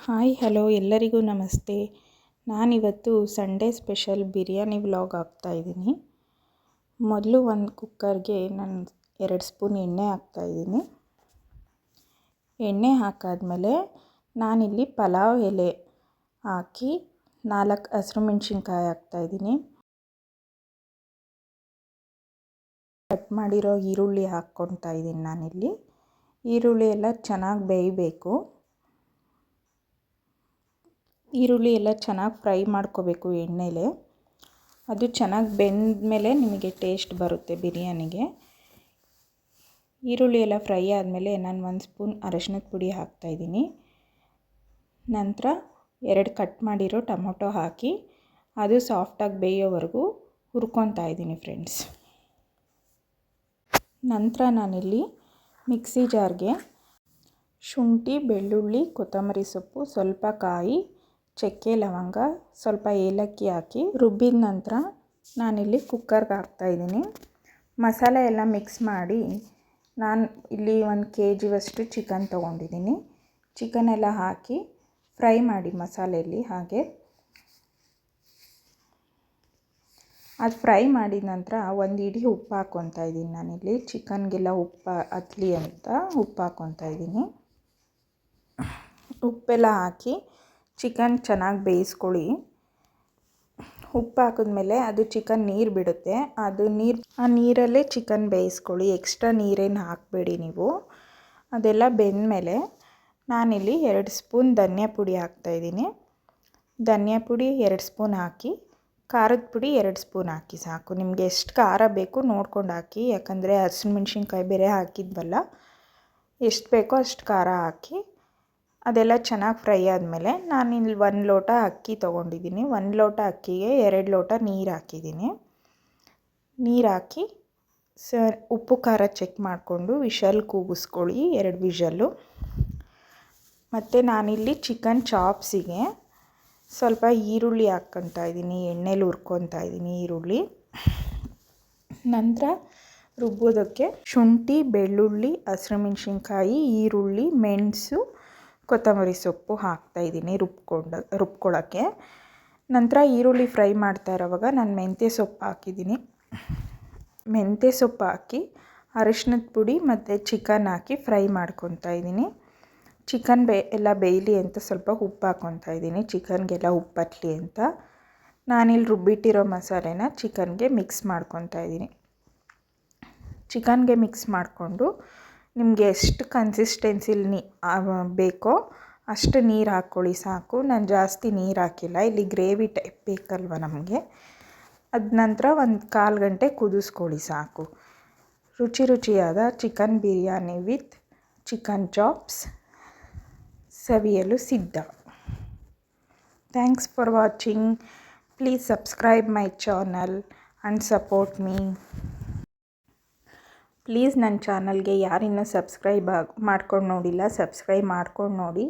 Hi hello ಎಲ್ಲರಿಗೂ ನಮಸ್ತೆ. ನಾನಿವತ್ತು ಸಂಡೇ ಸ್ಪೆಷಲ್ ಬಿರಿಯಾನಿ ವ್ಲಾಗ್ ಹಾಕ್ತಾಯಿದ್ದೀನಿ. ಮೊದಲು ಒಂದು ಕುಕ್ಕರ್ಗೆ ನಾನು 2 ಸ್ಪೂನ್ ಎಣ್ಣೆ ಹಾಕ್ತಾಯಿದ್ದೀನಿ. ಎಣ್ಣೆ ಹಾಕಾದ್ಮೇಲೆ ನಾನಿಲ್ಲಿ ಪಲಾವ್ ಎಲೆ ಹಾಕಿ 4 ಹಸಿರು ಮೆಣಸಿನ್ಕಾಯಿ ಹಾಕ್ತಾಯಿದ್ದೀನಿ. ಕಟ್ ಮಾಡಿರೋ ಈರುಳ್ಳಿ ಹಾಕ್ಕೊತಾ ಇದ್ದೀನಿ ನಾನಿಲ್ಲಿ. ಈರುಳ್ಳಿ ಎಲ್ಲ ಚೆನ್ನಾಗಿ ಬೇಯಬೇಕು. ಈರುಳ್ಳಿ ಎಲ್ಲ ಚೆನ್ನಾಗಿ ಫ್ರೈ ಮಾಡ್ಕೋಬೇಕು ಎಣ್ಣೆಲೆ. ಅದು ಚೆನ್ನಾಗಿ ಬೆಂದ ಮೇಲೆ ನಿಮಗೆ ಟೇಸ್ಟ್ ಬರುತ್ತೆ ಬಿರಿಯಾನಿಗೆ. ಈರುಳ್ಳಿ ಎಲ್ಲ ಫ್ರೈ ಆದಮೇಲೆ ನಾನು 1 ಸ್ಪೂನ್ ಅರಶಿನದ ಪುಡಿ ಹಾಕ್ತಾಯಿದ್ದೀನಿ. ನಂತರ 2 ಕಟ್ ಮಾಡಿರೋ ಟೊಮೊಟೊ ಹಾಕಿ ಅದು ಸಾಫ್ಟಾಗಿ ಬೇಯೋವರೆಗೂ ಹುರ್ಕೊತಾ ಇದ್ದೀನಿ ಫ್ರೆಂಡ್ಸ್. ನಂತರ ನಾನಿಲ್ಲಿ ಮಿಕ್ಸಿ ಜಾರ್ಗೆ ಶುಂಠಿ, ಬೆಳ್ಳುಳ್ಳಿ, ಕೊತ್ತಂಬರಿ ಸೊಪ್ಪು, ಸ್ವಲ್ಪ ಕಾಯಿ, ಚಕ್ಕೆ, ಲವಂಗ, ಸ್ವಲ್ಪ ಏಲಕ್ಕಿ ಹಾಕಿ ರುಬ್ಬಿದ ನಂತರ ನಾನಿಲ್ಲಿ ಕುಕ್ಕರ್ಗೆ ಹಾಕ್ತಾಯಿದ್ದೀನಿ. ಮಸಾಲೆ ಎಲ್ಲ ಮಿಕ್ಸ್ ಮಾಡಿ ನಾನು ಇಲ್ಲಿ 1 kg ಚಿಕನ್ ತೊಗೊಂಡಿದ್ದೀನಿ. ಚಿಕನ್ ಎಲ್ಲ ಹಾಕಿ ಫ್ರೈ ಮಾಡಿ ಮಸಾಲೆಯಲ್ಲಿ. ಹಾಗೆ ಅದು ಫ್ರೈ ಮಾಡಿದ ನಂತರ 1 ಹಿಡಿ ಉಪ್ಪು ಹಾಕ್ಕೊತಾ ಇದ್ದೀನಿ ನಾನಿಲ್ಲಿ. ಚಿಕನ್ಗೆಲ್ಲ ಉಪ್ಪು ಹತ್ತಲಿ ಅಂತ ಉಪ್ಪು ಹಾಕ್ಕೊತಾ ಇದ್ದೀನಿ. ಉಪ್ಪೆಲ್ಲ ಹಾಕಿ ಚಿಕನ್ ಚೆನ್ನಾಗಿ ಬೇಯಿಸ್ಕೊಳ್ಳಿ. ಉಪ್ಪು ಹಾಕಿದ್ಮೇಲೆ ಅದು ಚಿಕನ್ ನೀರು ಬಿಡುತ್ತೆ. ಆ ನೀರಲ್ಲೇ ಚಿಕನ್ ಬೇಯಿಸ್ಕೊಳ್ಳಿ. ಎಕ್ಸ್ಟ್ರಾ ನೀರೇನು ಹಾಕಬೇಡಿ ನೀವು. ಅದೆಲ್ಲ ಬೆಂದಮೇಲೆ ನಾನಿಲ್ಲಿ 2 ಸ್ಪೂನ್ ಧನಿಯಾ ಪುಡಿ ಹಾಕ್ತಾಯಿದ್ದೀನಿ. ಧನಿಯಾ ಪುಡಿ 2 ಸ್ಪೂನ್ ಹಾಕಿ, ಖಾರದ ಪುಡಿ 2 ಸ್ಪೂನ್ ಹಾಕಿ ಸಾಕು. ನಿಮಗೆ ಎಷ್ಟು ಖಾರ ಬೇಕು ನೋಡ್ಕೊಂಡು ಹಾಕಿ. ಯಾಕಂದರೆ ಹಸಿಮೆಣ್ಸಿನ್ಕಾಯಿ ಬೇರೆ ಹಾಕಿದ್ವಲ್ಲ, ಎಷ್ಟು ಬೇಕೋ ಅಷ್ಟು ಖಾರ ಹಾಕಿ ಅದೆಲ್ಲ ಚೆನ್ನಾಗಿ ಫ್ರೈ ಆದಮೇಲೆ ನಾನಿಲ್ಲಿ 1 ಲೋಟ ಅಕ್ಕಿ ತೊಗೊಂಡಿದ್ದೀನಿ. 1 ಲೋಟ ಅಕ್ಕಿಗೆ 2 ಲೋಟ ನೀರು ಹಾಕಿದ್ದೀನಿ. ನೀರು ಹಾಕಿ ಉಪ್ಪು ಖಾರ ಚೆಕ್ ಮಾಡಿಕೊಂಡು ವಿಷಲ್ ಕೂಗಿಸ್ಕೊಳ್ಳಿ, 2 ವಿಷಲ್ಲು. ಮತ್ತು ನಾನಿಲ್ಲಿ ಚಿಕನ್ ಚಾಪ್ಸಿಗೆ ಸ್ವಲ್ಪ ಈರುಳ್ಳಿ ಹಾಕ್ಕೊತಾ ಇದ್ದೀನಿ. ಎಣ್ಣೆಲಿ ಹುರ್ಕೊತಾ ಇದ್ದೀನಿ ಈರುಳ್ಳಿ. ನಂತರ ರುಬ್ಬೋದಕ್ಕೆ ಶುಂಠಿ, ಬೆಳ್ಳುಳ್ಳಿ, ಹಸಿರು ಮೆಣಸಿನ್ಕಾಯಿ, ಈರುಳ್ಳಿ, ಮೆಣಸು, ಕೊತ್ತಂಬರಿ ಸೊಪ್ಪು ಹಾಕ್ತಾಯಿದ್ದೀನಿ ರುಬ್ಕೊಳ್ಳೋಕ್ಕೆ. ನಂತರ ಈರುಳ್ಳಿ ಫ್ರೈ ಮಾಡ್ತಾ ಇರೋವಾಗ ನಾನು ಮೆಂತ್ಯ ಸೊಪ್ಪು ಹಾಕಿದ್ದೀನಿ. ಮೆಂತ್ಯ ಸೊಪ್ಪು ಹಾಕಿ ಅರಿಶಿನದ ಪುಡಿ ಮತ್ತು ಚಿಕನ್ ಹಾಕಿ ಫ್ರೈ ಮಾಡ್ಕೊತಾ ಇದ್ದೀನಿ. ಚಿಕನ್ ಎಲ್ಲ ಬೇಯಲಿ ಅಂತ ಸ್ವಲ್ಪ ಉಪ್ಪು ಹಾಕ್ಕೊತಾ ಇದ್ದೀನಿ, ಚಿಕನ್ಗೆಲ್ಲ ಉಪ್ಪು ಹತ್ತಲಿ ಅಂತ. ನಾನಿಲ್ಲಿ ರುಬ್ಬಿಟ್ಟಿರೋ ಮಸಾಲೆನ ಚಿಕನ್ಗೆ ಮಿಕ್ಸ್ ಮಾಡ್ಕೊತಾ ಇದ್ದೀನಿ. ಚಿಕನ್ಗೆ ಮಿಕ್ಸ್ ಮಾಡಿಕೊಂಡು ನಿಮಗೆ ಎಷ್ಟು ಕನ್ಸಿಸ್ಟೆನ್ಸಿಲಿ ಬೇಕೋ ಅಷ್ಟು ನೀರು ಹಾಕ್ಕೊಳ್ಳಿ ಸಾಕು. ನಾನು ಜಾಸ್ತಿ ನೀರು ಹಾಕಿಲ್ಲ, ಇಲ್ಲಿ ಗ್ರೇವಿ ಟೈಪ್ ಬೇಕಲ್ವ ನಮಗೆ. ಅದ ನಂತರ 1/4 ಗಂಟೆ ಕುದಿಸ್ಕೊಳ್ಳಿ ಸಾಕು. ರುಚಿಯಾದ chicken biryani with chicken chops ಸವಿಯಲು ಸಿದ್ಧ. Thanks for watching. Please subscribe my channel and support me. Please ನನ್ನ ಚಾನಲ್ಗೆ ಯಾರಿನ್ನೂ ಸಬ್ಸ್ಕ್ರೈಬ್ ಮಾಡ್ಕೊಂಡು ನೋಡಿಲ್ಲ, ಸಬ್ಸ್ಕ್ರೈಬ್ ಮಾಡ್ಕೊಂಡು ನೋಡಿ.